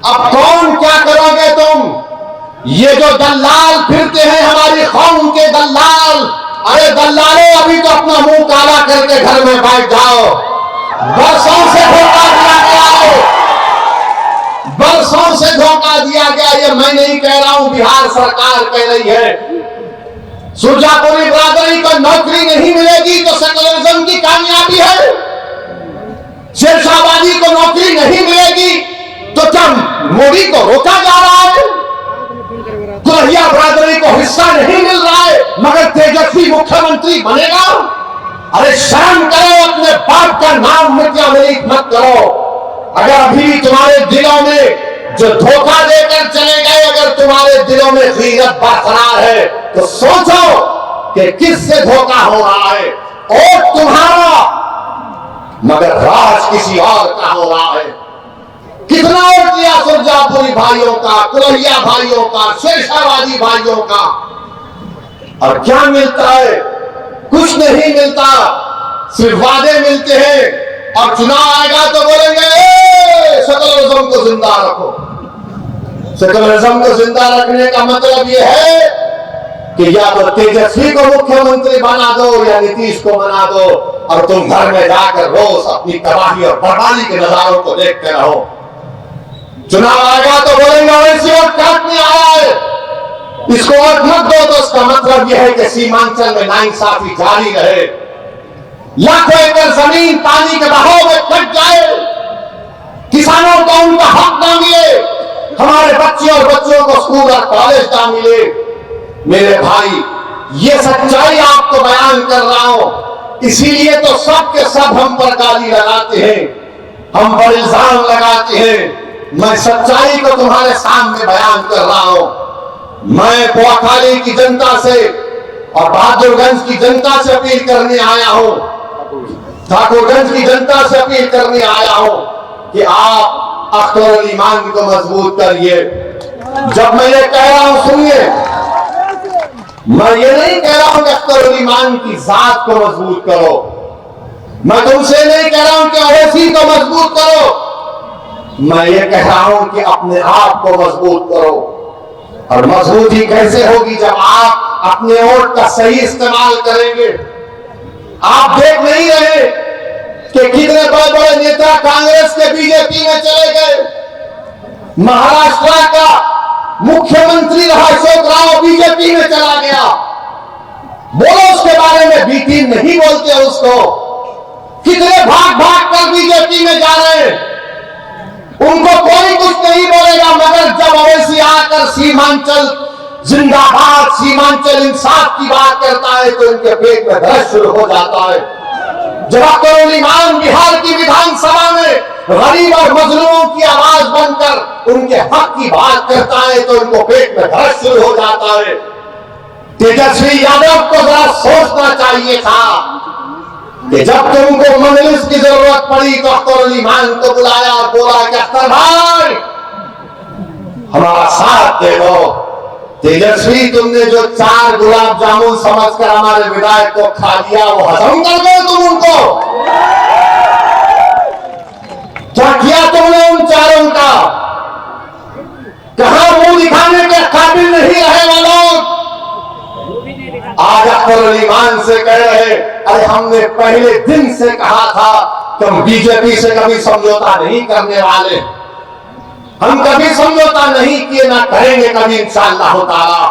अब कौन क्या करोगे तुम? ये जो दल्लाल फिरते हैं हमारी कौम के दल्लाल, अरे दल्लालों अभी तो अपना मुंह काला करके घर में बैठ जाओ। बरसों से धोखा दिया गया है, बरसों से धोखा दिया गया। ये मैं नहीं कह रहा हूं, बिहार सरकार कह रही है। सुरजापुरी बरादरी को नौकरी नहीं मिलेगी तो सेकुलरिज्म की कामयाबी है। शेरशाहबादी को नौकरी नहीं मिलेगी तो क्या मोदी को रोका जा रहा है? कुल्हिया बरादरी को हिस्सा नहीं मिल रहा है मगर तेजस्वी मुख्यमंत्री बनेगा? अरे शर्म करो, अपने बाप का नाम मिर्जामलीक मत करो। अगर अभी तुम्हारे दिलों में जो धोखा देकर चले गए, अगर तुम्हारे दिलों में गीरत बरकरार है तो सोचो कि किससे धोखा हो रहा है। और तुम्हारा मगर राज किसी और का हो रहा है। कितना वोट दिया सुरजापुरी भाइयों का, कुल्हिया भाइयों का, शेरशाहबादी भाइयों का, और क्या मिलता है? कुछ नहीं मिलता, सिर्फ वादे मिलते हैं। और चुनाव आएगा तो बोलेंगे सेकुलरिज्म को जिंदा रखो। सेकुलरिज्म को जिंदा रखने का मतलब यह है कि या तो तेजस्वी को मुख्यमंत्री बना दो या नीतीश को बना दो, और तुम घर में जाकर रोज अपनी तबाही और बर्बादी के नजारों को देखते रहो। चुनाव आएगा तो बोलेंगे वैसे वोट काटने आया है, इसको वोट मत दो। तो उसका मतलब यह है कि सीमांचल में नाइंसाफी जारी रहे, लाखों एकड़ जमीन पानी के बहाव में कट जाए, किसानों को उनका हक ना मिले, हमारे बच्चे और बच्चों को स्कूल और कॉलेज ना मिले। मेरे भाई, ये सच्चाई आपको बयान कर रहा हूं। इसीलिए तो सब के सब हम पर गाली लगाते हैं, हम पर इल्जाम लगाते हैं। मैं सच्चाई को तुम्हारे सामने बयान कर रहा हूं। मैं बोआखाली की जनता से और बहादुरगंज की जनता से अपील करने आया हूं, ठाकुरगंज की जनता से अपील करने आया हूं कि आप अख्तर अली ईमान को मजबूत करिए। जब मैं ये कह रहा हूं, सुनिए, मैं ये नहीं कह रहा हूं कि अख्तर अली ईमान की जात को मजबूत करो, मैं तुमसे नहीं कह रहा हूं कि ओवैसी को मजबूत करो, मैं ये कह रहा हूं कि अपने आप को मजबूत करो। और मजबूती कैसे होगी? जब आप अपने वोट का सही इस्तेमाल करेंगे। आप देख नहीं रहे कि कितने बड़े बड़े नेता कांग्रेस के बीजेपी में चले गए। महाराष्ट्र का मुख्यमंत्री रहा अशोक राव बीजेपी में चला गया। बोलो उसके बारे में, बीटी नहीं बोलते उसको। कितने भाग भाग कर बीजेपी में जा रहे हैं, उनको कोई कुछ नहीं बोलेगा। मगर जब ओवैसी आकर सीमांचल जिंदाबाद, सीमांचल इंसाफ की बात करता है तो इनके पेट में दर्द शुरू हो जाता है। जब अख्तर अली ईमान बिहार की विधानसभा में गरीब और मजलूमों की आवाज बनकर उनके हक की बात करता है तो इनको पेट में दर्द शुरू हो जाता है। तेजस्वी यादव को जरा सोचना चाहिए था कि जब तुमको मजलिस की जरूरत पड़ी तो अख्तर अली ईमान को बुलाया और बोला कि अख्तर भाई हमारा साथ दे दो। तेजस्वी, तुमने जो 4 गुलाब जामुन समझकर हमारे विधायक को खा लिया, वो हजम कर दो तुम उनको। क्या किया तुमने उन 4 का? कहां मुंह दिखाने के काबिल नहीं रहे वो लोग। आज अख्तर अली ईमान से कह रहे, अरे हमने पहले दिन से कहा था कि हम बीजेपी से कभी समझौता नहीं करने वाले, हम कभी समझौता नहीं किए, ना करेंगे कभी इंशाअल्लाह ताला।